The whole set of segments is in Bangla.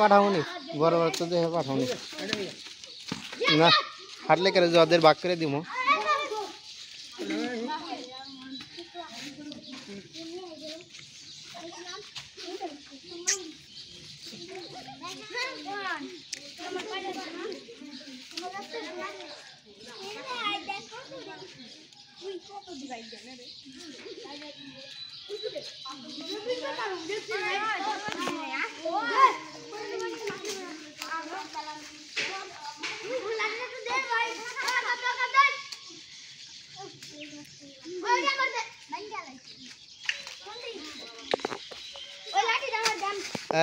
পাঠাওনি বড় বড় তো দেখে পাঠাওনি না হাঁটলে করে যাদের ভাগ করে দিব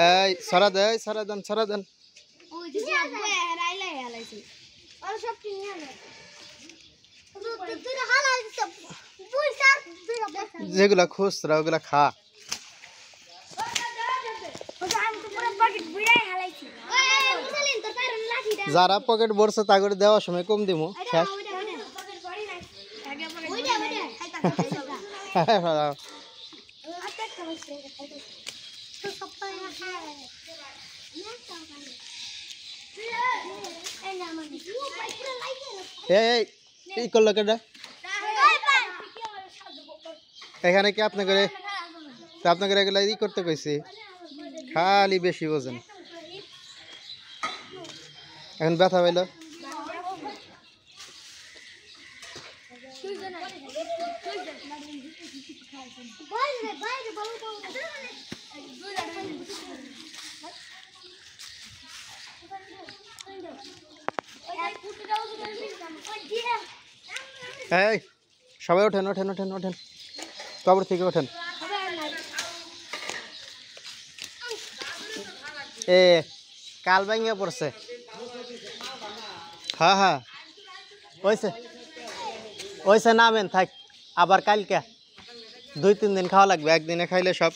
এই সারা দেন যেগুলা খুচরা ওগুলা খা যারা পকেট ভরছে তা করে দেওয়ার সময় কম দিব শেষ এই করলো কেটা এখানে কি আপনাকে এগুলা ই করতে কইছি খালি বেশি বোঝেন এখন ব্যথা পাইল এই সবাই ওঠেন কবর থেকে ওঠেন এ কাল ভাঙিয়া পড়ছে হ্যাঁ ওইসে নামেন থাক আবার কালকে 2-3 দিন খাওয়া লাগবে একদিনে খাইলে সব